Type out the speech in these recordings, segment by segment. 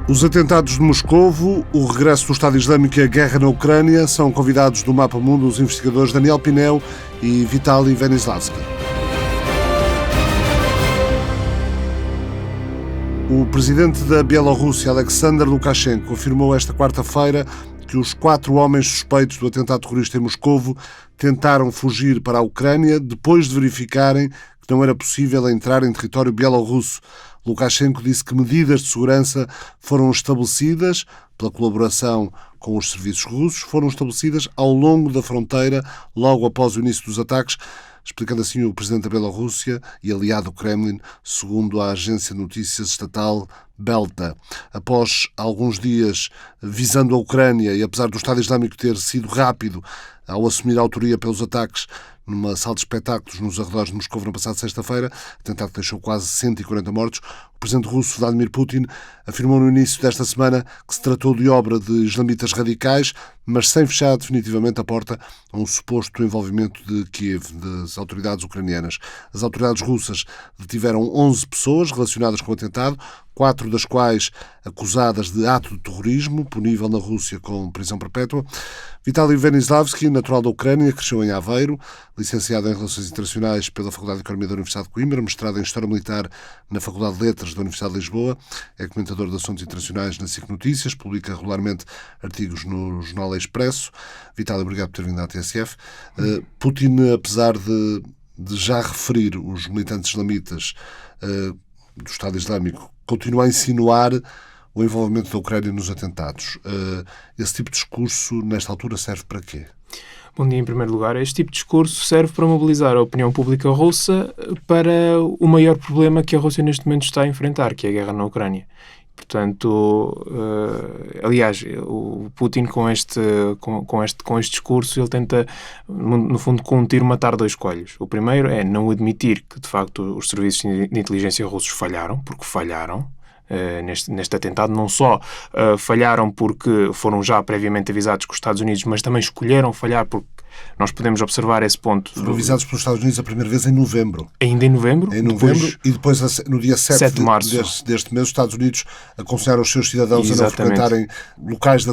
Os atentados de Moscovo, o regresso do Estado Islâmico e a guerra na Ucrânia são convidados do Mapa Mundo os investigadores Daniel Pinel e Vitaly Venislavsky. O presidente da Bielorrússia, Alexander Lukashenko, afirmou esta quarta-feira que os 4 homens suspeitos do atentado terrorista em Moscovo tentaram fugir para a Ucrânia depois de verificarem que não era possível entrar em território bielorrusso. Lukashenko disse que medidas de segurança foram estabelecidas pela colaboração com os serviços russos, foram estabelecidas ao longo da fronteira logo após o início dos ataques, explicando assim o presidente da Bielorrússia e aliado do Kremlin, segundo a agência de notícias estatal Belta. Após alguns dias visando a Ucrânia e apesar do Estado Islâmico ter sido rápido ao assumir a autoria pelos ataques numa sala de espetáculos nos arredores de Moscou na passada sexta-feira, atentado que deixou quase 140 mortos, o presidente russo Vladimir Putin afirmou no início desta semana que se tratou de obra de islamitas radicais, mas sem fechar definitivamente a porta a um suposto envolvimento de Kiev, das autoridades ucranianas. As autoridades russas detiveram 11 pessoas relacionadas com o atentado, 4 das quais acusadas de ato de terrorismo, punível na Rússia com prisão perpétua. Vitaly Venislavsky, natural da Ucrânia, cresceu em Aveiro, licenciado em Relações Internacionais pela Faculdade de Economia da Universidade de Coimbra, mestrado em História Militar na Faculdade de Letras da Universidade de Lisboa, é comentador de assuntos internacionais na SIC Notícias, publica regularmente artigos no Jornal Expresso. Vitaly, obrigado por ter vindo à TSF. Putin, apesar de já referir os militantes islamitas do Estado Islâmico, continua a insinuar o envolvimento da Ucrânia nos atentados. Esse tipo de discurso, nesta altura, serve para quê? Bom dia, em primeiro lugar. Este tipo de discurso serve para mobilizar a opinião pública russa para o maior problema que a Rússia neste momento está a enfrentar, que é a guerra na Ucrânia. Portanto, aliás, o Putin com este discurso, ele tenta, no fundo, com um tiro matar 2 coelhos. O primeiro é não admitir que, de facto, os serviços de inteligência russos falharam, porque falharam. Neste atentado, não só falharam porque foram já previamente avisados com os Estados Unidos, mas também escolheram falhar porque nós podemos observar esse ponto. Foram avisados pelos Estados Unidos a primeira vez em novembro. Ainda em novembro? Em novembro, e depois, no dia 7 de março deste mês, os Estados Unidos aconselharam os seus cidadãos a não frequentarem locais de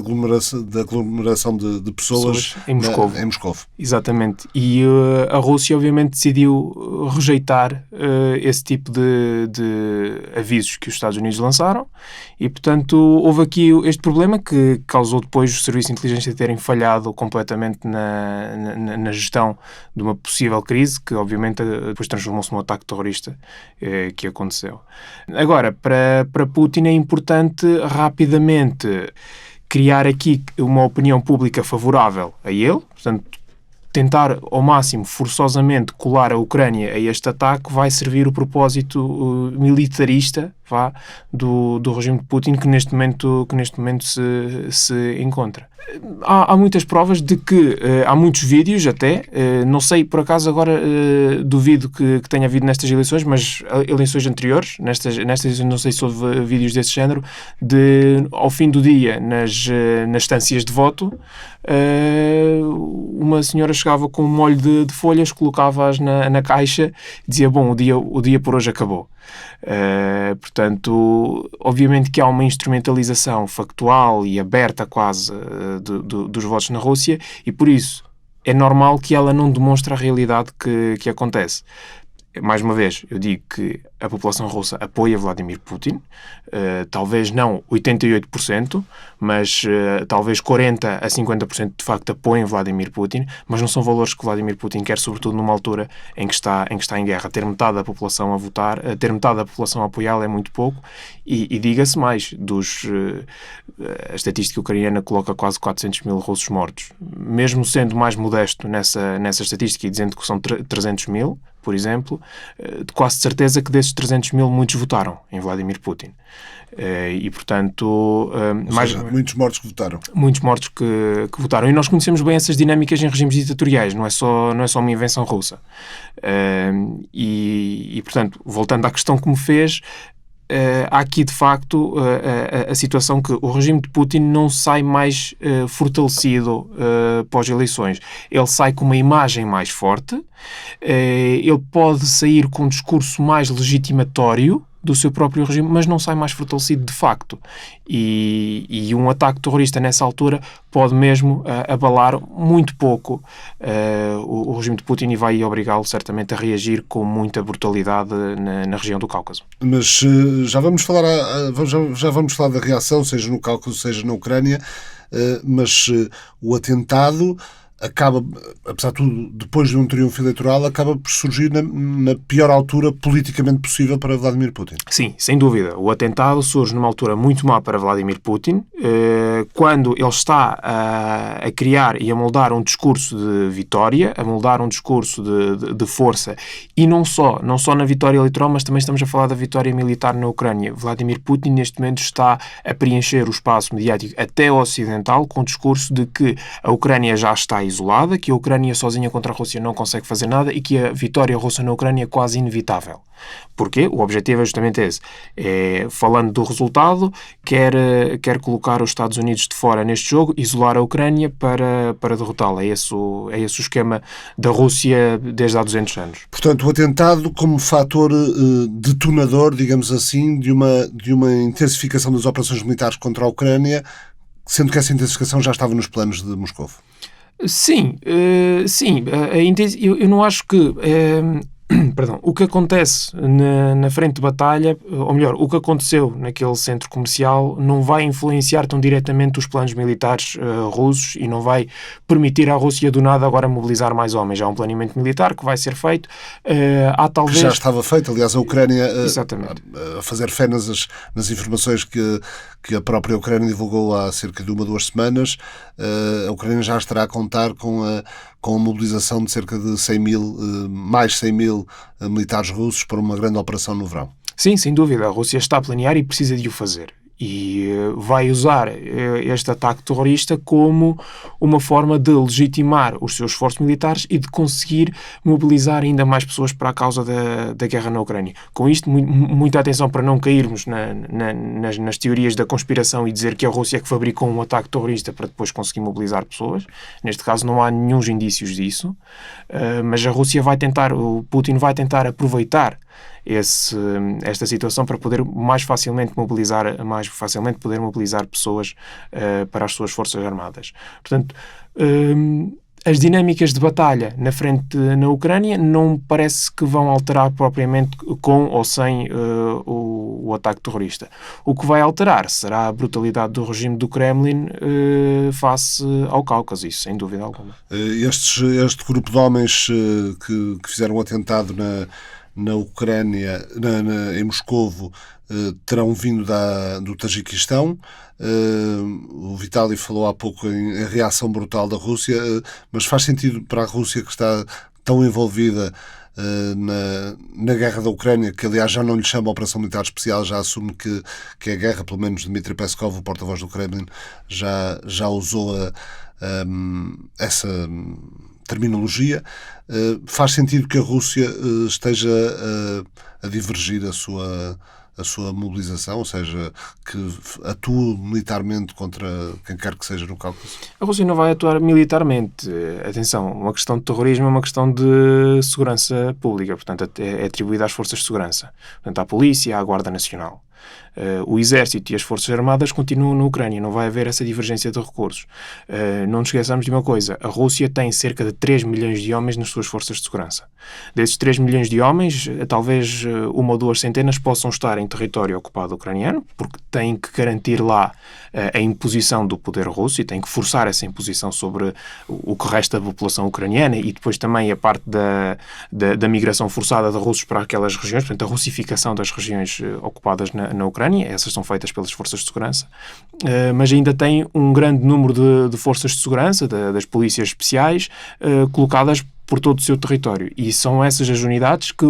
aglomeração de pessoas em Moscovo. Em Moscovo. Exatamente. E a Rússia, obviamente, decidiu rejeitar esse tipo de avisos que os Estados Unidos lançaram e, portanto, houve aqui este problema que causou depois os serviços de inteligência terem falhado completamente na gestão de uma possível crise que, obviamente, depois transformou-se num ataque terrorista que aconteceu. Agora, para Putin é importante rapidamente criar aqui uma opinião pública favorável a ele, portanto, tentar ao máximo, forçosamente, colar a Ucrânia a este ataque vai servir o propósito militarista do regime de Putin que neste momento se encontra. Há muitas provas de que há muitos vídeos até, não sei por acaso agora duvido que tenha havido nestas eleições, mas eleições anteriores, nestas eleições não sei se houve vídeos desse género, ao fim do dia nas estâncias de voto, uma senhora chegava com um molho de folhas, colocava-as na caixa e dizia, bom, o dia por hoje acabou. Portanto, obviamente que há uma instrumentalização factual e aberta quase dos votos na Rússia e por isso é normal que ela não demonstre a realidade que acontece. Mais uma vez, eu digo que a população russa apoia Vladimir Putin, talvez não 88%, mas talvez 40% a 50% de facto apoiam Vladimir Putin, mas não são valores que Vladimir Putin quer, sobretudo numa altura em que está em guerra. Ter metade da população a votar, ter metade da população a apoiá-lo é muito pouco e diga-se mais, a estatística ucraniana coloca quase 400 mil russos mortos. Mesmo sendo mais modesto nessa estatística e dizendo que são 300 mil, por exemplo, de quase certeza que desses 300 mil muitos votaram em Vladimir Putin. E, portanto... muitos mortos que votaram. Muitos mortos que votaram. E nós conhecemos bem essas dinâmicas em regimes ditatoriais, não é só uma invenção russa. Portanto, voltando à questão que me fez, há aqui de facto a situação que o regime de Putin não sai mais fortalecido pós-eleições. Ele sai com uma imagem mais forte, ele pode sair com um discurso mais legitimatório do seu próprio regime, mas não sai mais fortalecido de facto. E um ataque terrorista nessa altura pode mesmo abalar muito pouco o regime de Putin e vai obrigá-lo certamente a reagir com muita brutalidade na região do Cáucaso. Mas já vamos falar da reação, seja no Cáucaso, seja na Ucrânia, mas o atentado acaba, apesar de tudo, depois de um triunfo eleitoral, acaba por surgir na pior altura politicamente possível para Vladimir Putin. Sim, sem dúvida. O atentado surge numa altura muito má para Vladimir Putin, quando ele está a criar e a moldar um discurso de vitória, a moldar um discurso de força, e não só na vitória eleitoral, mas também estamos a falar da vitória militar na Ucrânia. Vladimir Putin, neste momento, está a preencher o espaço mediático até ocidental com o discurso de que a Ucrânia já está isolada, que a Ucrânia sozinha contra a Rússia não consegue fazer nada e que a vitória russa na Ucrânia é quase inevitável. Porquê? O objetivo é justamente esse. Falando do resultado, quer colocar os Estados Unidos de fora neste jogo, isolar a Ucrânia para derrotá-la. É esse o esquema da Rússia desde há 200 anos. Portanto, o atentado como fator detonador, digamos assim, de uma intensificação das operações militares contra a Ucrânia, sendo que essa intensificação já estava nos planos de Moscou. Sim, eu não acho que... Perdão, o que acontece na frente de batalha, ou melhor, o que aconteceu naquele centro comercial não vai influenciar tão diretamente os planos militares russos e não vai permitir à Rússia do nada agora mobilizar mais homens. Há um planeamento militar que vai ser feito. Há talvez... Que já estava feito, aliás, a Ucrânia a fazer fé nas informações que a própria Ucrânia divulgou há cerca de 1 ou 2 semanas. A Ucrânia já estará a contar com a mobilização de cerca de 100 mil militares russos para uma grande operação no verão. Sim, sem dúvida. A Rússia está a planear e precisa de o fazer. E vai usar este ataque terrorista como uma forma de legitimar os seus esforços militares e de conseguir mobilizar ainda mais pessoas para a causa da guerra na Ucrânia. Com isto, muita atenção para não cairmos nas teorias da conspiração e dizer que a Rússia é que fabricou um ataque terrorista para depois conseguir mobilizar pessoas. Neste caso não há nenhum indícios disso, mas o Putin vai tentar aproveitar esta situação para poder mais facilmente mobilizar pessoas para as suas forças armadas. Portanto, as dinâmicas de batalha na Ucrânia não parece que vão alterar propriamente com ou sem o ataque terrorista. O que vai alterar será a brutalidade do regime do Kremlin face ao Cáucaso, isso sem dúvida alguma. Este grupo de homens que fizeram um atentado na Ucrânia, em Moscovo, terão vindo do Tajiquistão. O Vitaly falou há pouco em reação brutal da Rússia, mas faz sentido para a Rússia, que está tão envolvida na guerra da Ucrânia, que aliás já não lhe chama Operação Militar Especial, já assume que é guerra, pelo menos Dmitry Peskov, o porta-voz do Kremlin, já usou essa terminologia. Faz sentido que a Rússia esteja a divergir a sua mobilização, ou seja, que atue militarmente contra quem quer que seja no Cáucaso? A Rússia não vai atuar militarmente. Atenção, uma questão de terrorismo é uma questão de segurança pública, portanto é atribuída às forças de segurança, portanto à polícia, à Guarda Nacional. O Exército e as Forças Armadas continuam na Ucrânia, não vai haver essa divergência de recursos. Não nos esqueçamos de uma coisa, a Rússia tem cerca de 3 milhões de homens nas suas forças de segurança. Desses 3 milhões de homens, talvez 1 ou 2 centenas possam estar em território ocupado ucraniano, porque têm que garantir lá a imposição do poder russo e têm que forçar essa imposição sobre o que resta da população ucraniana e depois também a parte da migração forçada de russos para aquelas regiões, portanto a russificação das regiões ocupadas na Ucrânia, essas são feitas pelas forças de segurança, mas ainda tem um grande número de forças de segurança, das polícias especiais, colocadas por todo o seu território. E são essas as unidades que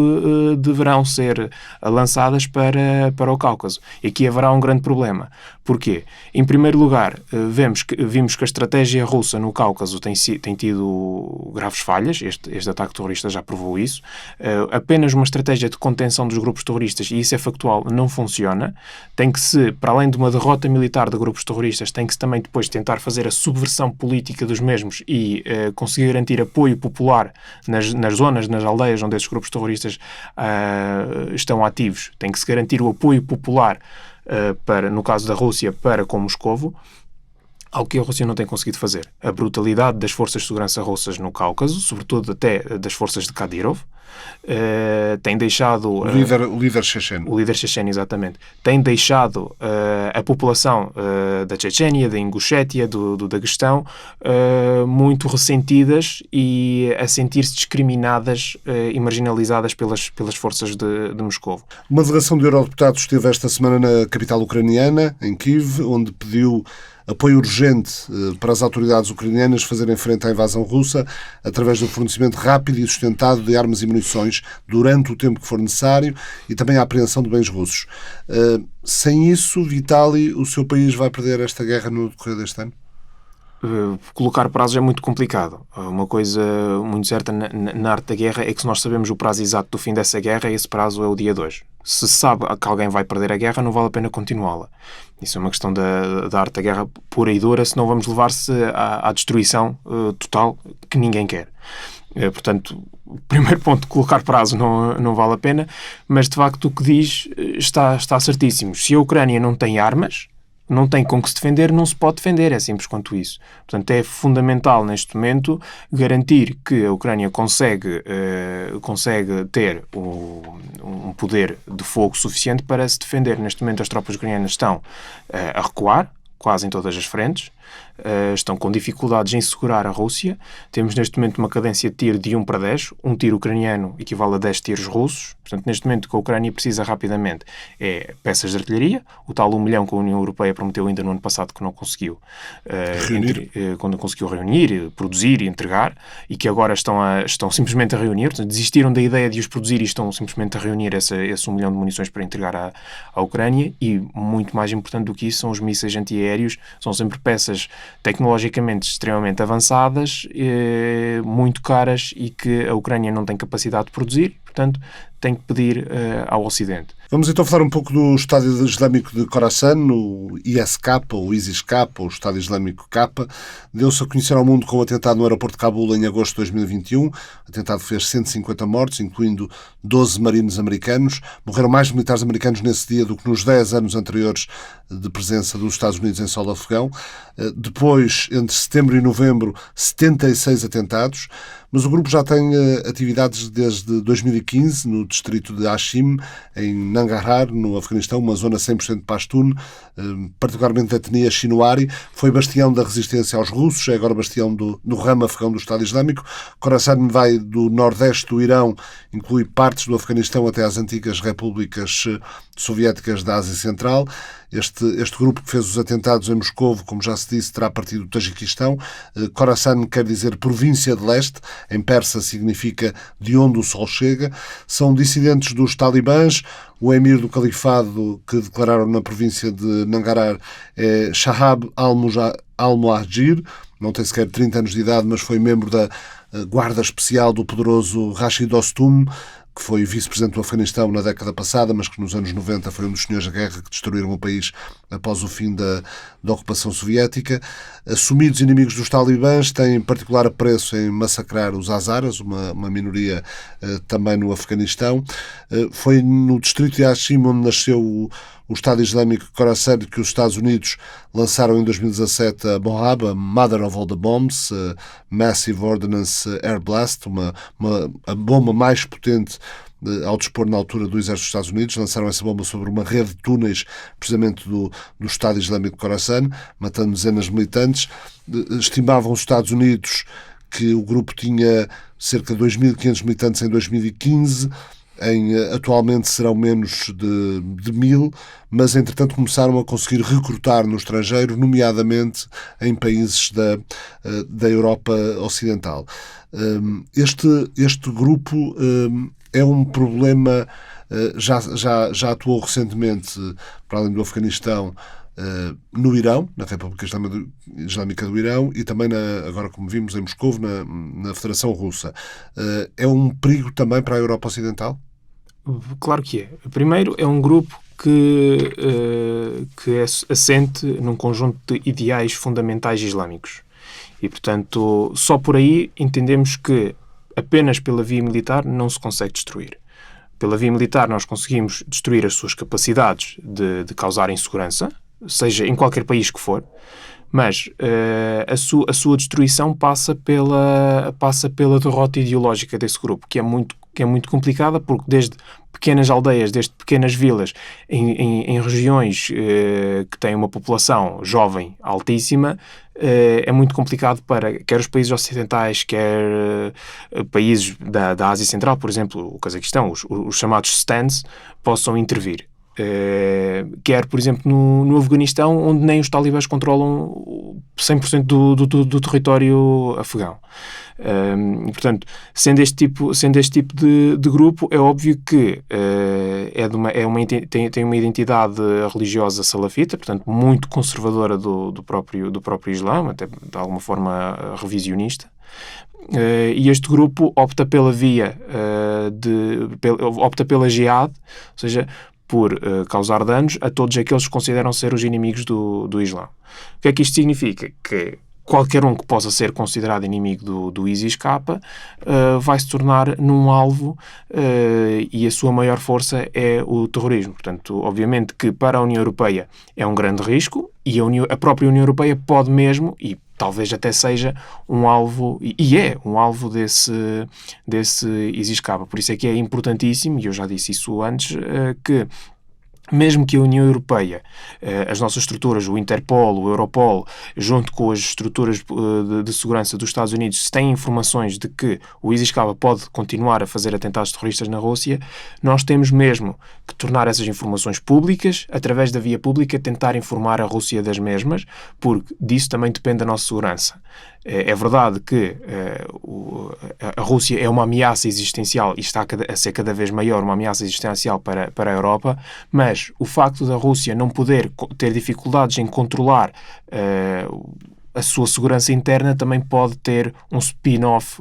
deverão ser lançadas para o Cáucaso. E aqui haverá um grande problema. Porquê? Em primeiro lugar, vimos que a estratégia russa no Cáucaso tem tido graves falhas. Este ataque terrorista já provou isso. Apenas uma estratégia de contenção dos grupos terroristas, e isso é factual, não funciona. Tem que se, para além de uma derrota militar de grupos terroristas, tem que se também depois tentar fazer a subversão política dos mesmos e conseguir garantir apoio popular atuar nas zonas, nas aldeias onde esses grupos terroristas estão ativos. Tem que se garantir o apoio popular, no caso da Rússia, para com Moscovo, algo que a Rússia não tem conseguido fazer. A brutalidade das forças de segurança russas no Cáucaso, sobretudo até das forças de Kadyrov, tem deixado... O líder checheno. O líder checheno, exatamente. Tem deixado a população da Chechênia, da Ingushétia, do Daguestão, muito ressentidas e a sentir-se discriminadas e marginalizadas pelas forças de Moscovo. Uma delegação de eurodeputados esteve esta semana na capital ucraniana, em Kiev, onde pediu apoio urgente para as autoridades ucranianas fazerem frente à invasão russa através do fornecimento rápido e sustentado de armas e munições durante o tempo que for necessário e também a apreensão de bens russos. Sem isso, Vitaly, o seu país vai perder esta guerra no decorrer deste ano? Colocar prazos é muito complicado. Uma coisa muito certa na arte da guerra é que se nós sabemos o prazo exato do fim dessa guerra, esse prazo é o dia 2. Se sabe que alguém vai perder a guerra, não vale a pena continuá-la. Isso é uma questão da arte da guerra pura e dura, senão vamos levar-se à destruição total que ninguém quer. Portanto, o primeiro ponto, colocar prazo não vale a pena, mas de facto o que diz está certíssimo. Se a Ucrânia não tem armas, não tem com que se defender, não se pode defender, é simples quanto isso. Portanto, é fundamental neste momento garantir que a Ucrânia consegue ter um poder de fogo suficiente para se defender. Neste momento as tropas ucranianas estão a recuar, quase em todas as frentes, estão com dificuldades em segurar a Rússia. Temos neste momento uma cadência de tiro de 1 para 10. Um tiro ucraniano equivale a 10 tiros russos. Portanto, neste momento o que a Ucrânia precisa rapidamente é peças de artilharia, o tal 1 milhão que a União Europeia prometeu ainda no ano passado que não conseguiu quando conseguiu reunir, produzir e entregar, e que agora estão simplesmente a reunir. Portanto, desistiram da ideia de os produzir e estão simplesmente a reunir esse 1 milhão de munições para entregar à Ucrânia. E muito mais importante do que isso são os mísseis antiaéreos. São sempre peças tecnologicamente extremamente avançadas, muito caras e que a Ucrânia não tem capacidade de produzir, portanto tem que pedir ao Ocidente. Vamos então falar um pouco do Estado Islâmico de Khorasan, o ISK, ou ISIS-K, ou Estado Islâmico K. Deu-se a conhecer ao mundo com o atentado no aeroporto de Cabul em agosto de 2021. O atentado fez 150 mortos, incluindo 12 marinos americanos. Morreram mais militares americanos nesse dia do que nos 10 anos anteriores de presença dos Estados Unidos em solo afegão. Depois, entre setembro e novembro, 76 atentados. Mas o grupo já tem atividades desde 2015 no distrito de Hashim, em Nangarhar, no Afeganistão, uma zona 100% pashtun, particularmente da etnia Shinwari. Foi bastião da resistência aos russos, é agora bastião do ramo afegão do Estado Islâmico. Khorasan vai do nordeste do Irão, inclui partes do Afeganistão até às antigas repúblicas soviéticas da Ásia Central. Este grupo que fez os atentados em Moscovo, como já se disse, terá partido do Tajiquistão. Khorasan quer dizer província de leste, em persa significa de onde o sol chega. São dissidentes dos talibãs. O emir do califado que declararam na província de Nangarhar é Shahab al-Muhajir. Não tem sequer 30 anos de idade, mas foi membro da guarda especial do poderoso Rashid Dostum, que foi vice-presidente do Afeganistão na década passada, mas que nos anos 90 foi um dos senhores da guerra que destruíram o país após o fim da ocupação soviética. Assumidos inimigos dos talibãs, têm particular apreço em massacrar os Hazaras, uma minoria também no Afeganistão. Foi no distrito de Hashim onde nasceu o Estado Islâmico Khorasan, que os Estados Unidos lançaram em 2017 a Moab, a Mother of All the Bombs, Massive Ordnance Air Blast, a bomba mais potente ao dispor na altura do exército dos Estados Unidos. Lançaram essa bomba sobre uma rede de túneis, precisamente do Estado Islâmico de Khorasan, matando dezenas de militantes. Estimavam os Estados Unidos que o grupo tinha cerca de 2.500 militantes em 2015, atualmente serão menos de 1.000, mas entretanto começaram a conseguir recrutar no estrangeiro, nomeadamente em países da Europa Ocidental. Este grupo é um problema, já atuou recentemente, para além do Afeganistão, no Irão, na República Islâmica do Irão, e também, agora como vimos, em Moscovo, na Federação Russa. É um perigo também para a Europa Ocidental? Claro que é. Primeiro, é um grupo que é assente num conjunto de ideais fundamentais islâmicos. E, portanto, só por aí entendemos que apenas pela via militar não se consegue destruir. Pela via militar nós conseguimos destruir as suas capacidades de causar insegurança, seja em qualquer país que for, mas a sua destruição passa pela derrota ideológica desse grupo, que é muito complicada, porque desde pequenas aldeias, desde pequenas vilas, em regiões que têm uma população jovem altíssima, é muito complicado para quer os países ocidentais, quer países da Ásia Central, por exemplo, o Cazaquistão, os chamados stands, possam intervir. Quer, por exemplo, no Afeganistão, onde nem os talibãs controlam 100% do território afegão. Portanto, sendo este tipo de grupo, é óbvio que tem uma identidade religiosa salafita, portanto, muito conservadora do próprio Islã, até de alguma forma revisionista. E este grupo opta pela via opta pela jihad, ou seja, por causar danos a todos aqueles que consideram ser os inimigos do Islã. O que é que isto significa? Que qualquer um que possa ser considerado inimigo do ISIS-K vai se tornar num alvo e a sua maior força é o terrorismo. Portanto, obviamente que para a União Europeia é um grande risco e a própria União Europeia pode mesmo, e talvez até seja um alvo, e é um alvo desse ISIS-K. Por isso é que é importantíssimo, e eu já disse isso antes, que mesmo que a União Europeia, as nossas estruturas, o Interpol, o Europol, junto com as estruturas de segurança dos Estados Unidos, se têm informações de que o ISIS-K pode continuar a fazer atentados terroristas na Rússia, nós temos mesmo que tornar essas informações públicas, através da via pública, tentar informar a Rússia das mesmas, porque disso também depende a nossa segurança. É verdade que a Rússia é uma ameaça existencial e está a ser cada vez maior, uma ameaça existencial para a Europa, mas o facto da Rússia não poder ter dificuldades em controlar a sua segurança interna também pode ter um spill-off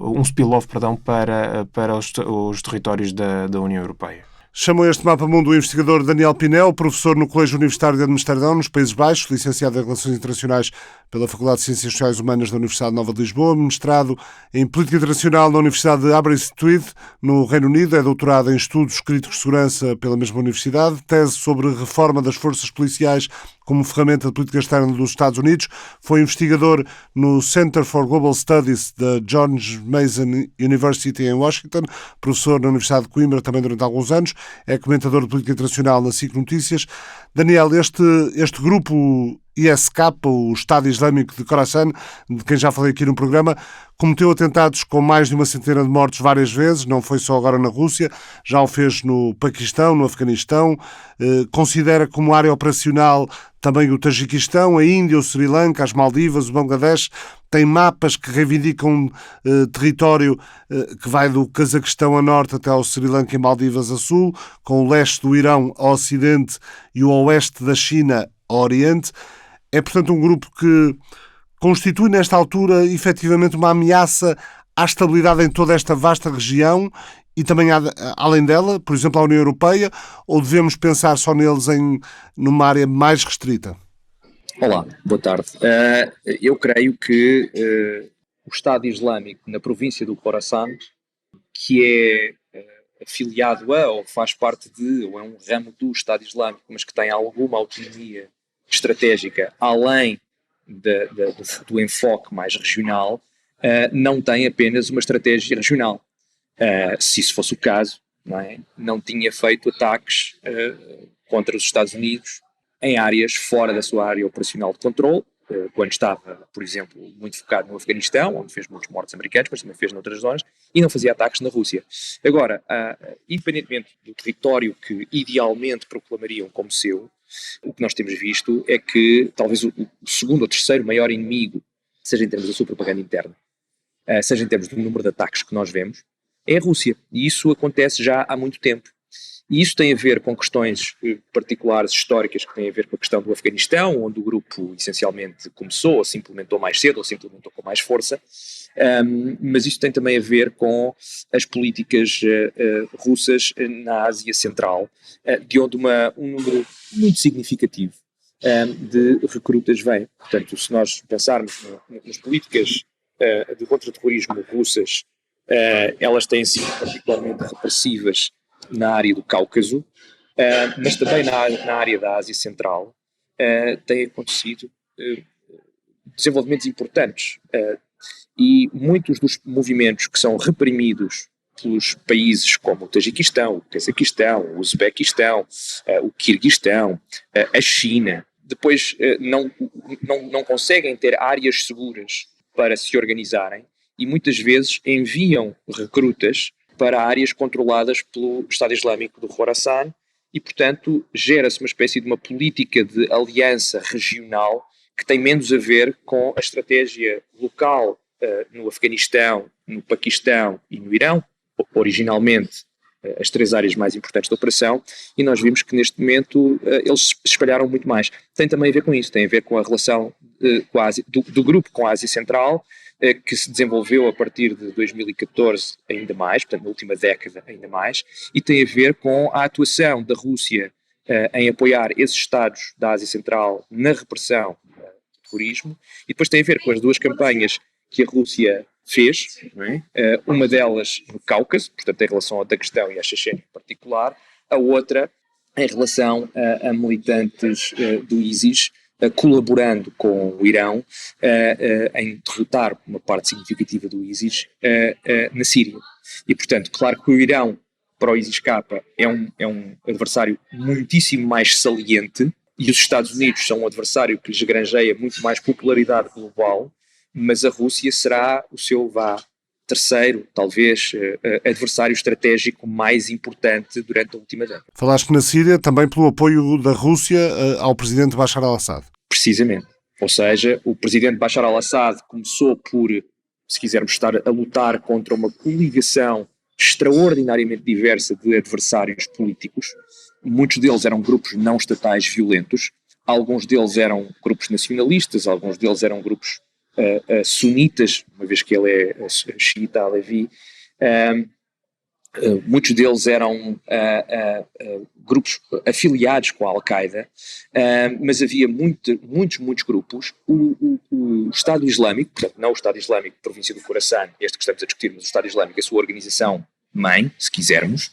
para os territórios da União Europeia. Chamou este Mapa Mundo o investigador Daniel Pinel, professor no Colégio Universitário de Amsterdão, nos Países Baixos, licenciado em Relações Internacionais pela Faculdade de Ciências Sociais Humanas da Universidade Nova de Lisboa, mestrado em Política Internacional na Universidade de Aberystwyth, no Reino Unido, é doutorado em Estudos Críticos de Segurança pela mesma universidade, tese sobre reforma das forças policiais como ferramenta de política externa dos Estados Unidos, foi investigador no Center for Global Studies da George Mason University em Washington, professor na Universidade de Coimbra também durante alguns anos, é comentador de política internacional na SIC Notícias. Daniel, este grupo ISK, o Estado Islâmico de Khorasan, de quem já falei aqui no programa, cometeu atentados com mais de 100 de mortos várias vezes, não foi só agora na Rússia, já o fez no Paquistão, no Afeganistão, considera como área operacional também o Tajiquistão, a Índia, o Sri Lanka, as Maldivas, o Bangladesh, tem mapas que reivindicam território que vai do Cazaquistão a norte até ao Sri Lanka e Maldivas a sul, com o leste do Irão ao ocidente e o oeste da China ao oriente. É, portanto, um grupo que constitui, nesta altura, efetivamente uma ameaça à estabilidade em toda esta vasta região e também além dela, por exemplo, à União Europeia, ou devemos pensar só neles numa área mais restrita? Olá, boa tarde. Eu creio que o Estado Islâmico na província do Khorasan, que é afiliado ou faz parte ou é um ramo do Estado Islâmico, mas que tem alguma autonomia estratégica além do enfoque mais regional, não tem apenas uma estratégia regional. Se isso fosse o caso, não tinha feito ataques contra os Estados Unidos em áreas fora da sua área operacional de controle, quando estava, por exemplo, muito focado no Afeganistão, onde fez muitos mortos americanos, mas também fez noutras zonas, e não fazia ataques na Rússia. Agora, independentemente do território que idealmente proclamariam como seu, o que nós temos visto é que talvez o segundo ou terceiro maior inimigo, seja em termos da sua propaganda interna, seja em termos do número de ataques que nós vemos, é a Rússia. E isso acontece já há muito tempo. E isso tem a ver com questões particulares históricas que têm a ver com a questão do Afeganistão, onde o grupo essencialmente começou, ou se implementou mais cedo, ou se implementou com mais força, mas isso tem também a ver com as políticas russas na Ásia Central, de onde um número muito significativo de recrutas vem. Portanto, se nós pensarmos nas políticas de contra-terrorismo russas Elas têm sido particularmente repressivas na área do Cáucaso, mas também na área da Ásia Central têm acontecido desenvolvimentos importantes, e muitos dos movimentos que são reprimidos pelos países como o Tajiquistão, o Cazaquistão, o Uzbequistão, o Quirguistão, a China, depois não conseguem ter áreas seguras para se organizarem e muitas vezes enviam recrutas para áreas controladas pelo Estado Islâmico do Khorasan e, portanto, gera-se uma espécie de uma política de aliança regional que tem menos a ver com a estratégia local no Afeganistão, no Paquistão e no Irão, originalmente as 3 áreas mais importantes da operação, e nós vimos que neste momento eles se espalharam muito mais. Tem também a ver com isso, tem a ver com a relação do grupo com a Ásia Central, que se desenvolveu a partir de 2014 ainda mais, portanto na última década ainda mais, e tem a ver com a atuação da Rússia em apoiar esses Estados da Ásia Central na repressão do terrorismo, e depois tem a ver com as 2 campanhas que a Rússia fez, não é? Uma delas no Cáucaso, portanto em relação ao Daguestão e à Chechênia em particular, a outra em relação a militantes do ISIS, colaborando com o Irão em derrotar uma parte significativa do ISIS na Síria. E portanto, claro que o Irão, para o ISIS-K, é um adversário muitíssimo mais saliente, e os Estados Unidos são um adversário que lhes granjeia muito mais popularidade global, mas a Rússia será o seu terceiro, talvez, adversário estratégico mais importante durante a última década. Falaste na Síria também pelo apoio da Rússia ao presidente Bashar al-Assad. Precisamente. Ou seja, o presidente Bashar al-Assad começou por, se quisermos, estar a lutar contra uma coligação extraordinariamente diversa de adversários políticos. Muitos deles eram grupos não estatais violentos, alguns deles eram grupos nacionalistas, alguns deles eram grupos sunitas, uma vez que ele é xiita alevi, muitos deles eram grupos afiliados com a Al-Qaeda, mas havia muitos grupos. O Estado Islâmico, portanto não o Estado Islâmico Província do Khorasan, este que estamos a discutir, mas o Estado Islâmico, a sua organização mãe, se quisermos,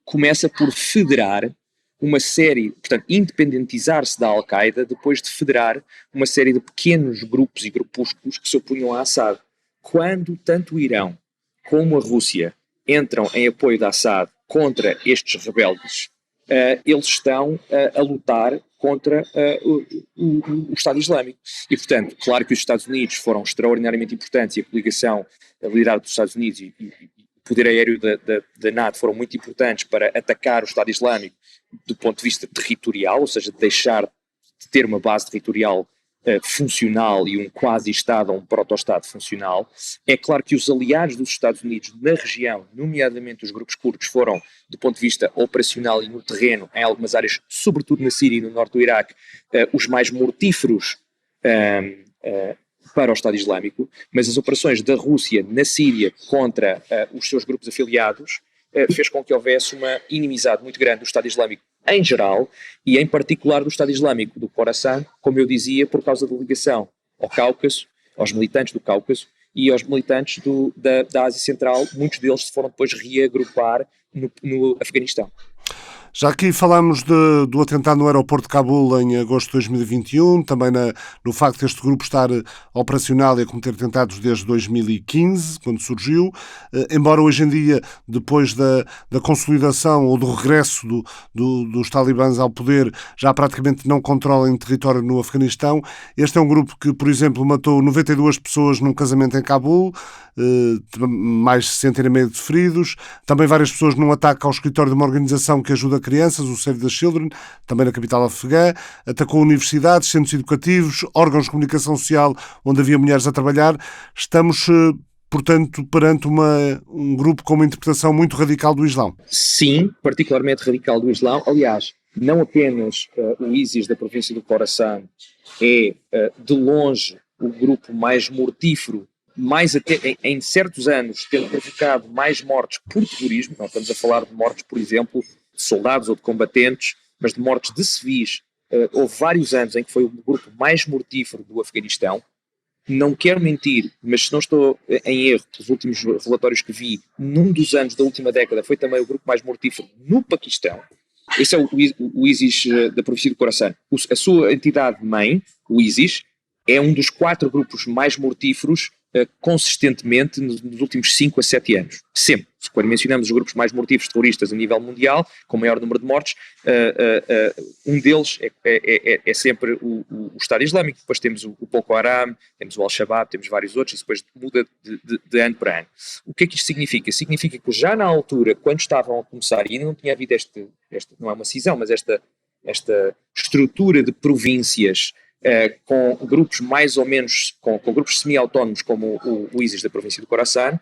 começa por federar uma série, portanto, independentizar-se da Al-Qaeda depois de federar uma série de pequenos grupos e grupúsculos que se opunham a Assad. Quando tanto o Irão como a Rússia entram em apoio de Assad contra estes rebeldes, eles estão a lutar contra o Estado Islâmico. E, portanto, claro que os Estados Unidos foram extraordinariamente importantes e a coligação liderada dos Estados Unidos e o poder aéreo da NATO foram muito importantes para atacar o Estado Islâmico do ponto de vista territorial, ou seja, de deixar de ter uma base territorial funcional e um quasi-Estado ou um proto-Estado funcional. É claro que os aliados dos Estados Unidos na região, nomeadamente os grupos curdos, foram, do ponto de vista operacional e no terreno, em algumas áreas, sobretudo na Síria e no norte do Iraque, os mais mortíferos para o Estado Islâmico, mas as operações da Rússia na Síria contra os seus grupos afiliados fez com que houvesse uma inimizade muito grande do Estado Islâmico em geral e em particular do Estado Islâmico do Khorasan, como eu dizia, por causa da ligação ao Cáucaso, aos militantes do Cáucaso e aos militantes da Ásia Central. Muitos deles se foram depois reagrupar no Afeganistão. Já aqui falámos do atentado no aeroporto de Cabul em agosto de 2021, também no facto deste grupo estar operacional e a cometer atentados desde 2015, quando surgiu, embora hoje em dia, depois da consolidação ou do regresso dos talibãs ao poder, já praticamente não controlem território no Afeganistão. Este é um grupo que, por exemplo, matou 92 pessoas num casamento em Cabul, mais de 1,5 de feridos, também várias pessoas num ataque ao escritório de uma organização que ajuda crianças, o Save the Children, também na capital afegã, atacou universidades, centros educativos, órgãos de comunicação social onde havia mulheres a trabalhar. Estamos, portanto, perante um grupo com uma interpretação muito radical do Islão. Sim, particularmente radical do Islão. Aliás, não apenas o ISIS da província do Khorasan é, de longe, o grupo mais mortífero, mais até em certos anos, tendo provocado mais mortes por terrorismo. Não estamos a falar de mortes, por exemplo, de soldados ou de combatentes, mas de mortes de civis. Houve vários anos em que foi o grupo mais mortífero do Afeganistão, não quero mentir, mas se não estou em erro, pelos últimos relatórios que vi, num dos anos da última década foi também o grupo mais mortífero no Paquistão. Esse é o ISIS da província do Khorasan. A sua entidade-mãe, o ISIS, é um dos 4 grupos mais mortíferos consistentemente nos últimos 5 a 7 anos. Sempre. Quando mencionamos os grupos mais mortíferos terroristas a nível mundial, com maior número de mortes, um deles é sempre o Estado Islâmico. Depois temos o Boko Haram, temos o Al-Shabaab, temos vários outros, e depois muda de ano para ano. O que é que isto significa? Significa que já na altura, quando estavam a começar, e ainda não tinha havido não é uma cisão, mas esta estrutura de províncias com grupos mais ou menos, com grupos semi-autónomos como o ISIS da província do Khorasan,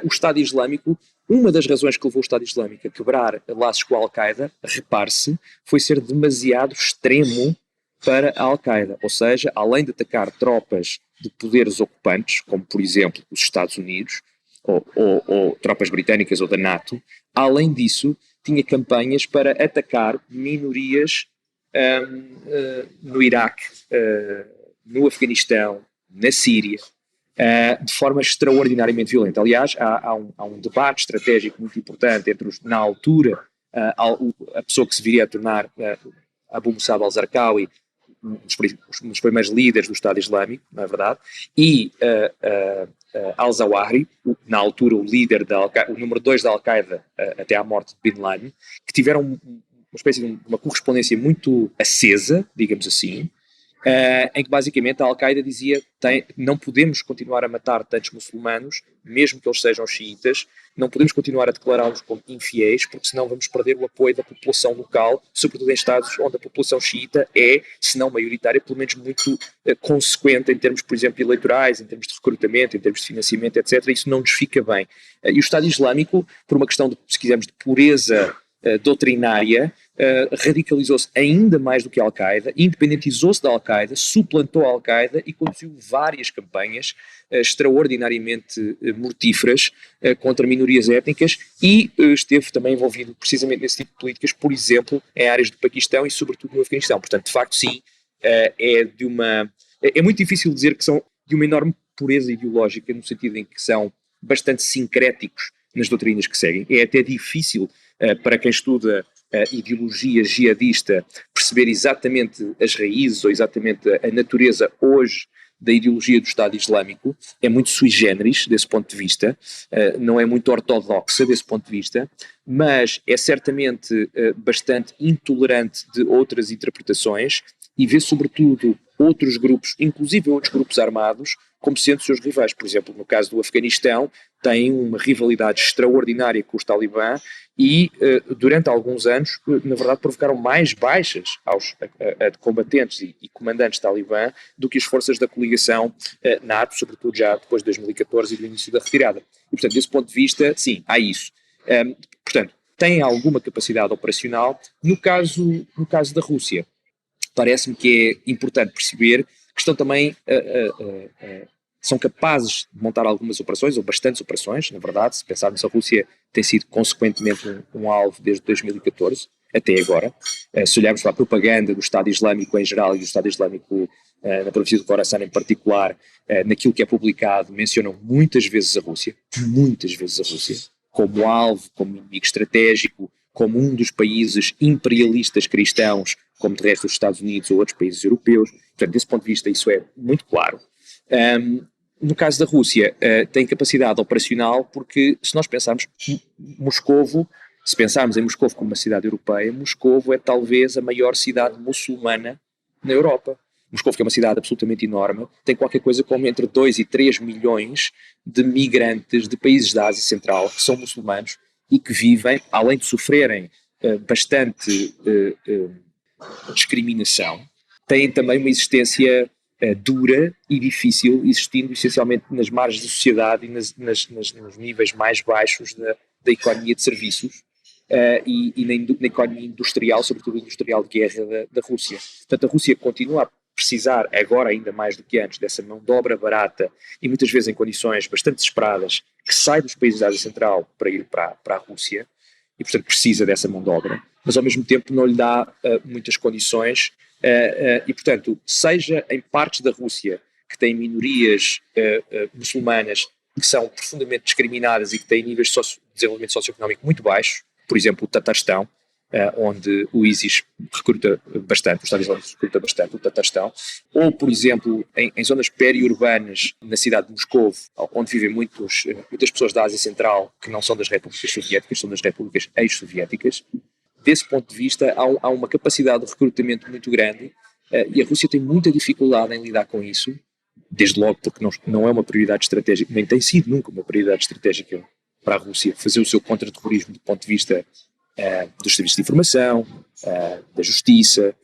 o Estado Islâmico, uma das razões que levou o Estado Islâmico a quebrar laços com a Al-Qaeda, repare-se, foi ser demasiado extremo para a Al-Qaeda, ou seja, além de atacar tropas de poderes ocupantes, como por exemplo os Estados Unidos, ou tropas britânicas ou da NATO, além disso tinha campanhas para atacar minorias no Iraque, no Afeganistão, na Síria, de forma extraordinariamente violenta. Aliás, há um debate estratégico muito importante entre na altura, a pessoa que se viria a tornar Abu Musab al-Zarqawi, um dos primeiros líderes do Estado Islâmico, não é verdade, e al-Zawahiri, na altura o líder, o número 2 da Al-Qaeda, até à morte de Bin Laden, que tiveram uma espécie de uma correspondência muito acesa, digamos assim, em que basicamente a Al-Qaeda dizia não podemos continuar a matar tantos muçulmanos, mesmo que eles sejam xiitas, não podemos continuar a declará-los como infiéis, porque senão vamos perder o apoio da população local, sobretudo em estados onde a população xiita é, se não maioritária, pelo menos muito consequente em termos, por exemplo, eleitorais, em termos de recrutamento, em termos de financiamento, etc. Isso não nos fica bem. E o Estado Islâmico, por uma questão de, se quisermos, de pureza doutrinária, radicalizou-se ainda mais do que a Al-Qaeda, independentizou-se da Al-Qaeda, suplantou a Al-Qaeda e conduziu várias campanhas extraordinariamente mortíferas contra minorias étnicas e esteve também envolvido precisamente nesse tipo de políticas, por exemplo, em áreas do Paquistão e sobretudo no Afeganistão. Portanto, de facto, sim, é muito difícil dizer que são de uma enorme pureza ideológica, no sentido em que são bastante sincréticos nas doutrinas que seguem. É até difícil para quem estuda ideologia jihadista perceber exatamente as raízes ou exatamente a natureza hoje da ideologia do Estado Islâmico. É muito sui generis desse ponto de vista, não é muito ortodoxa desse ponto de vista, mas é certamente bastante intolerante de outras interpretações e vê sobretudo outros grupos, inclusive outros grupos armados, como sendo seus rivais. Por exemplo, no caso do Afeganistão, tem uma rivalidade extraordinária com os talibã e durante alguns anos, na verdade, provocaram mais baixas a combatentes e comandantes talibã do que as forças da coligação NATO, sobretudo já depois de 2014 e do início da retirada. E, portanto, desse ponto de vista, sim, há isso. Portanto, tem alguma capacidade operacional. No caso da Rússia, parece-me que é importante perceber que estão também são capazes de montar algumas operações, ou bastantes operações, na verdade. Se pensarmos, a Rússia tem sido consequentemente um alvo desde 2014 até agora. Se olharmos para a propaganda do Estado Islâmico em geral e do Estado Islâmico na província do Khorasan em particular, naquilo que é publicado, mencionam muitas vezes a Rússia, como alvo, como inimigo estratégico, como um dos países imperialistas cristãos, como de resto os Estados Unidos ou outros países europeus. Portanto, desse ponto de vista, isso é muito claro. No caso da Rússia, tem capacidade operacional porque, se nós pensarmos, se pensarmos em Moscovo como uma cidade europeia, Moscovo é talvez a maior cidade muçulmana na Europa. Moscovo, que é uma cidade absolutamente enorme, tem qualquer coisa como entre 2 e 3 milhões de migrantes de países da Ásia Central, que são muçulmanos e que vivem, além de sofrerem bastante discriminação, têm também uma existência dura e difícil, existindo essencialmente nas margens da sociedade e nos níveis mais baixos da economia de serviços e na economia industrial, sobretudo industrial de guerra da Rússia. Portanto, a Rússia continua a precisar, agora ainda mais do que antes, dessa mão de obra barata e muitas vezes em condições bastante desesperadas, que sai dos países da Ásia Central para ir para a Rússia e, portanto, precisa dessa mão de obra, mas ao mesmo tempo não lhe dá muitas condições e, portanto, seja em partes da Rússia que têm minorias muçulmanas que são profundamente discriminadas e que têm níveis de desenvolvimento socioeconómico muito baixos, por exemplo, o Tatarstão, onde o ISIS recruta bastante, o Estado Islâmico recruta bastante o Tatarstão, ou, por exemplo, em zonas periurbanas, na cidade de Moscovo, onde vivem muitas pessoas da Ásia Central que não são das repúblicas soviéticas, são das repúblicas ex-soviéticas. Desse ponto de vista, há uma capacidade de recrutamento muito grande, e a Rússia tem muita dificuldade em lidar com isso, desde logo porque não é uma prioridade estratégica, nem tem sido nunca uma prioridade estratégica para a Rússia fazer o seu contra-terrorismo do ponto de vista dos serviços de informação, da justiça,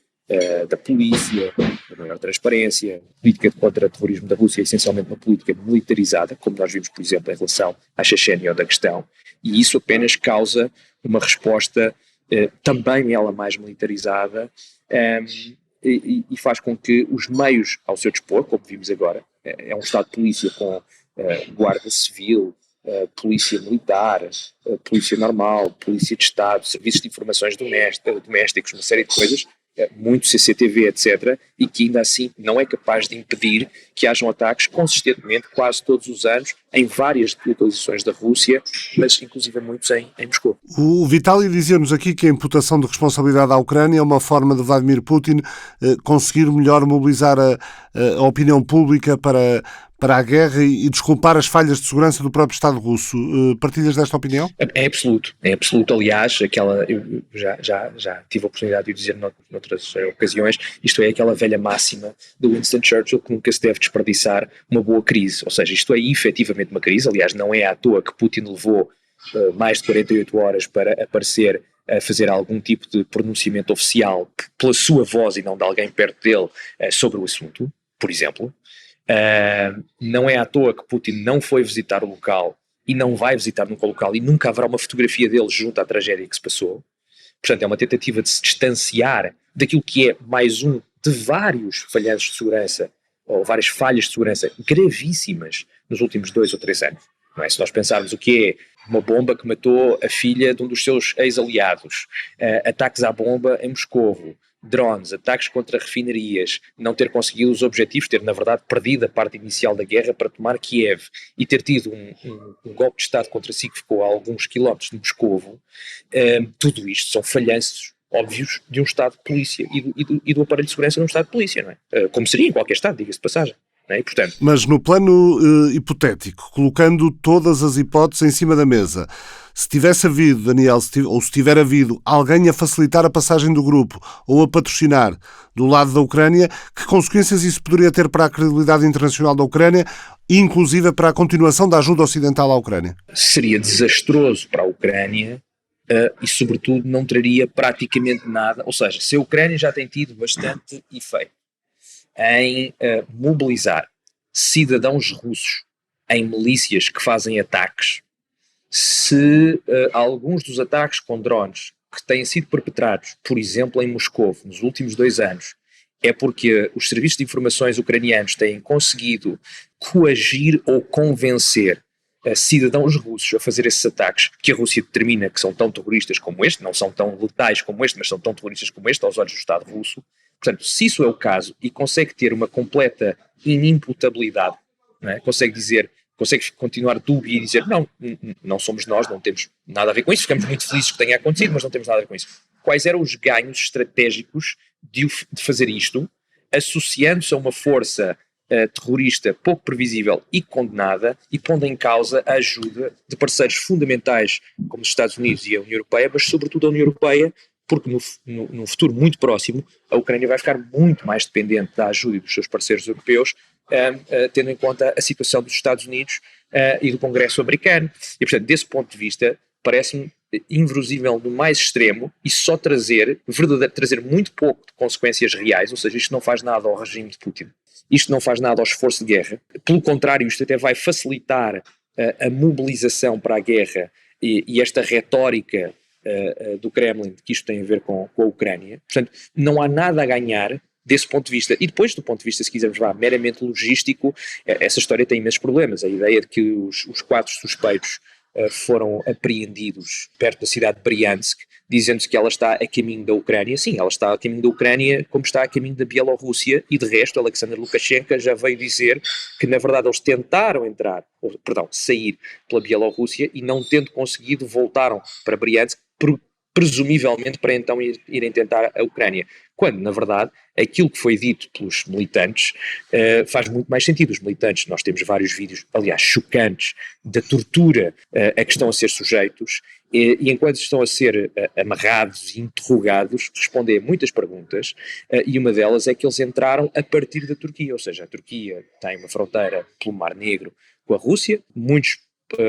da polícia, da maior transparência. A política de contra-terrorismo da Rússia é essencialmente uma política militarizada, como nós vimos, por exemplo, em relação à Chechênia ou da questão, e isso apenas causa uma resposta também ela mais militarizada, e faz com que os meios ao seu dispor, como vimos agora, é um Estado de polícia com guarda civil, polícia militar, polícia normal, polícia de Estado, serviços de informações domésticos, uma série de coisas, muito CCTV, etc., e que ainda assim não é capaz de impedir que hajam ataques consistentemente, quase todos os anos, em várias localizações da Rússia, mas inclusive muitos em Moscou. O Vitaly dizia-nos aqui que a imputação de responsabilidade à Ucrânia é uma forma de Vladimir Putin conseguir melhor mobilizar a opinião pública para a guerra e desculpar as falhas de segurança do próprio Estado russo. Partilhas desta opinião? É absoluto. Aliás, eu já tive a oportunidade de o dizer noutras ocasiões, isto é aquela velha máxima de Winston Churchill que nunca se deve desperdiçar uma boa crise. Ou seja, isto é efetivamente uma crise. Aliás, não é à toa que Putin levou mais de 48 horas para aparecer a fazer algum tipo de pronunciamento oficial pela sua voz e não de alguém perto dele sobre o assunto, por exemplo. Não é à toa que Putin não foi visitar o local e não vai visitar nunca o local e nunca haverá uma fotografia dele junto à tragédia que se passou. Portanto, é uma tentativa de se distanciar daquilo que é mais um de vários falhanços de segurança ou várias falhas de segurança gravíssimas nos últimos 2 ou 3 anos. Não é? Se nós pensarmos o que é uma bomba que matou a filha de um dos seus ex-aliados, ataques à bomba em Moscovo, drones, ataques contra refinarias, não ter conseguido os objetivos, ter na verdade perdido a parte inicial da guerra para tomar Kiev e ter tido um golpe de Estado contra si que ficou a alguns quilómetros de Moscovo, tudo isto são falhanços óbvios de um Estado de polícia e do aparelho de segurança de um Estado de polícia, não é? Como seria em qualquer Estado, diga-se de passagem. E, portanto, mas no plano hipotético, colocando todas as hipóteses em cima da mesa, se tivesse havido, Daniel, ou se tiver havido alguém a facilitar a passagem do grupo ou a patrocinar do lado da Ucrânia, que consequências isso poderia ter para a credibilidade internacional da Ucrânia e inclusive para a continuação da ajuda ocidental à Ucrânia? Seria desastroso para a Ucrânia e sobretudo não traria praticamente nada, ou seja, se a Ucrânia já tem tido bastante efeito em mobilizar cidadãos russos em milícias que fazem ataques, se alguns dos ataques com drones que têm sido perpetrados, por exemplo, em Moscou, nos últimos 2 anos, é porque os serviços de informações ucranianos têm conseguido coagir ou convencer cidadãos russos a fazer esses ataques, que a Rússia determina que são tão terroristas como este, não são tão letais como este, mas são tão terroristas como este aos olhos do Estado russo. Portanto, se isso é o caso e consegue ter uma completa inimputabilidade, não é? Consegue continuar dúbio e dizer não somos nós, não temos nada a ver com isso, ficamos muito felizes que tenha acontecido, mas não temos nada a ver com isso. Quais eram os ganhos estratégicos de fazer isto, associando-se a uma força terrorista pouco previsível e condenada e pondo em causa a ajuda de parceiros fundamentais como os Estados Unidos e a União Europeia, mas sobretudo a União Europeia, porque no futuro muito próximo a Ucrânia vai ficar muito mais dependente da ajuda dos seus parceiros europeus, tendo em conta a situação dos Estados Unidos e do Congresso americano. E, portanto, desse ponto de vista, parece-me inverosímil no mais extremo e só trazer muito pouco de consequências reais, ou seja, isto não faz nada ao regime de Putin, isto não faz nada ao esforço de guerra, pelo contrário, isto até vai facilitar a mobilização para a guerra e esta retórica do Kremlin, que isto tem a ver com a Ucrânia. Portanto, não há nada a ganhar desse ponto de vista. E depois, do ponto de vista, se quisermos meramente logístico, essa história tem imensos problemas. A ideia de que os 4 suspeitos foram apreendidos perto da cidade de Briansk, dizendo-se que ela está a caminho da Ucrânia. Sim, ela está a caminho da Ucrânia, como está a caminho da Bielorrússia, e de resto, Alexander Lukashenko já veio dizer que, na verdade, eles tentaram sair pela Bielorrússia e, não tendo conseguido, voltaram para Briansk, presumivelmente para então irem tentar a Ucrânia. Quando, na verdade, aquilo que foi dito pelos militantes faz muito mais sentido. Os militantes, nós temos vários vídeos, aliás, chocantes, da tortura a que estão a ser sujeitos, e enquanto estão a ser amarrados e interrogados, respondem a muitas perguntas, e uma delas é que eles entraram a partir da Turquia, ou seja, a Turquia tem uma fronteira pelo Mar Negro com a Rússia, muitos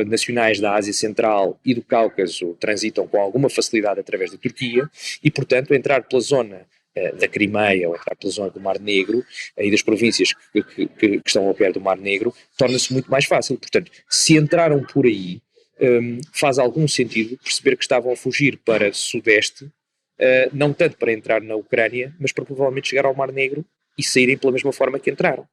nacionais da Ásia Central e do Cáucaso transitam com alguma facilidade através da Turquia e, portanto, entrar pela zona da Crimeia ou entrar pela zona do Mar Negro e das províncias que estão ao pé do Mar Negro torna-se muito mais fácil. Portanto, se entraram por aí, faz algum sentido perceber que estavam a fugir para Sudeste, não tanto para entrar na Ucrânia, mas para provavelmente chegar ao Mar Negro e saírem pela mesma forma que entraram.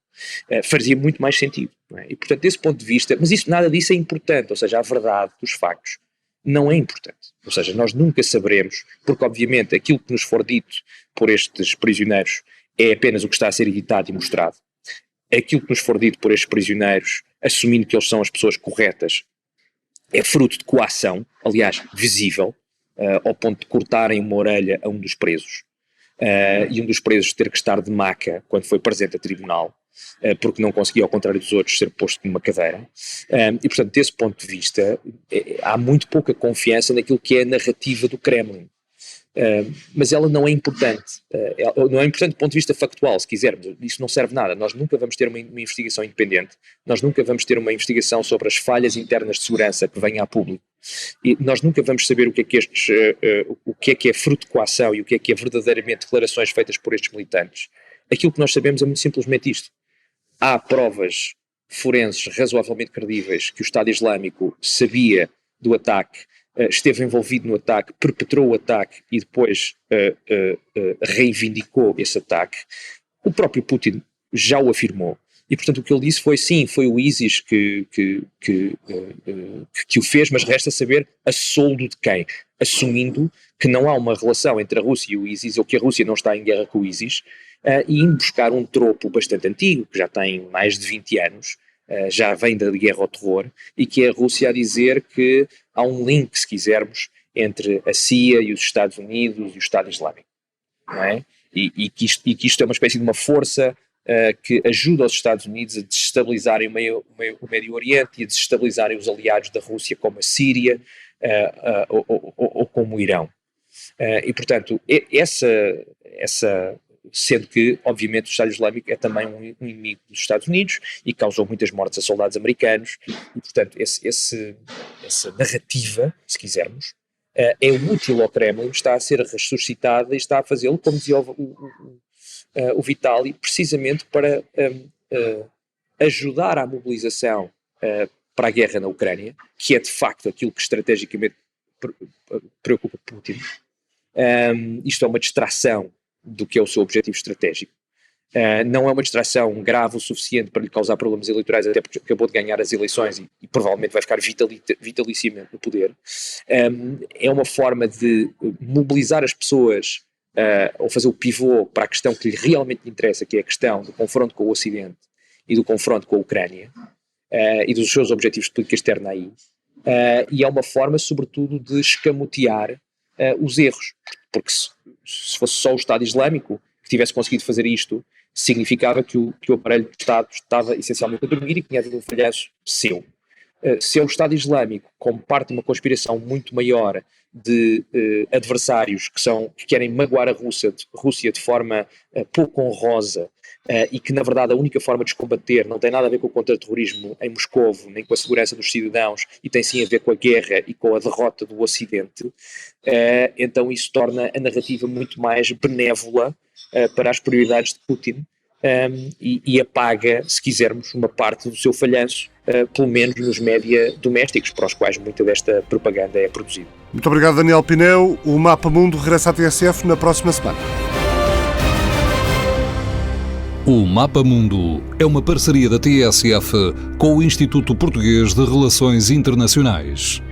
Fazia muito mais sentido, não é? E, portanto, desse ponto de vista, mas nada disso é importante, ou seja, a verdade dos factos não é importante. Ou seja, nós nunca saberemos, porque obviamente aquilo que nos for dito por estes prisioneiros é apenas o que está a ser editado e mostrado. Aquilo que nos for dito por estes prisioneiros, assumindo que eles são as pessoas corretas, é fruto de coação, aliás, visível, ao ponto de cortarem uma orelha a um dos presos. E um dos presos ter que estar de maca quando foi presente a tribunal, porque não conseguia, ao contrário dos outros, ser posto numa cadeira. E, portanto, desse ponto de vista, há muito pouca confiança naquilo que é a narrativa do Kremlin. Mas ela não é importante. Não é importante do ponto de vista factual, se quisermos. Isso não serve nada. Nós nunca vamos ter uma investigação independente. Nós nunca vamos ter uma investigação sobre as falhas internas de segurança que venha a público. E nós nunca vamos saber o que é fruto de coação e o que é verdadeiramente declarações feitas por estes militantes. Aquilo que nós sabemos é muito simplesmente isto. Há provas forenses razoavelmente credíveis que o Estado Islâmico sabia do ataque, esteve envolvido no ataque, perpetrou o ataque e depois reivindicou esse ataque. O próprio Putin já o afirmou. E, portanto, o que ele disse foi, sim, foi o ISIS que o fez, mas resta saber a soldo de quem, assumindo que não há uma relação entre a Rússia e o ISIS, ou que a Rússia não está em guerra com o ISIS, e indo buscar um tropo bastante antigo, que já tem mais de 20 anos, já vem da guerra ao terror, e que é a Rússia a dizer que há um link, se quisermos, entre a CIA e os Estados Unidos e o Estado Islâmico, não é? E que isto é uma espécie de uma força que ajuda os Estados Unidos a desestabilizarem o Médio Oriente e a desestabilizarem os aliados da Rússia, como a Síria ou como o Irão. E, portanto, sendo que, obviamente, o Estado Islâmico é também um inimigo dos Estados Unidos e causou muitas mortes a soldados americanos, e, portanto, essa narrativa, se quisermos, é útil ao Kremlin, está a ser ressuscitada e está a fazê-lo, como dizia o Vitali, precisamente para ajudar à mobilização para a guerra na Ucrânia, que é de facto aquilo que estrategicamente preocupa Putin. Isto é uma distração do que é o seu objetivo estratégico. Não é uma distração grave o suficiente para lhe causar problemas eleitorais, até porque acabou de ganhar as eleições e provavelmente vai ficar vitaliciamente no poder. É uma forma de mobilizar as pessoas ou fazer o pivô para a questão que lhe realmente interessa, que é a questão do confronto com o Ocidente e do confronto com a Ucrânia, e dos seus objetivos de política externa aí. E é uma forma, sobretudo, de escamotear os erros, porque se fosse só o Estado Islâmico que tivesse conseguido fazer isto, significava que o aparelho do Estado estava essencialmente a dormir e que tinha havido um falhanço seu. Se é o Estado Islâmico como parte de uma conspiração muito maior de adversários que querem magoar a Rússia de forma pouco honrosa, e que na verdade a única forma de os combater não tem nada a ver com o contra-terrorismo em Moscovo, nem com a segurança dos cidadãos, e tem sim a ver com a guerra e com a derrota do Ocidente, então isso torna a narrativa muito mais benévola para as prioridades de Putin, e apaga, se quisermos, uma parte do seu falhanço, pelo menos nos média domésticos, para os quais muita desta propaganda é produzida. Muito obrigado, Daniel Pineu. O Mapa Mundo regressa à TSF na próxima semana. O Mapa Mundo é uma parceria da TSF com o Instituto Português de Relações Internacionais.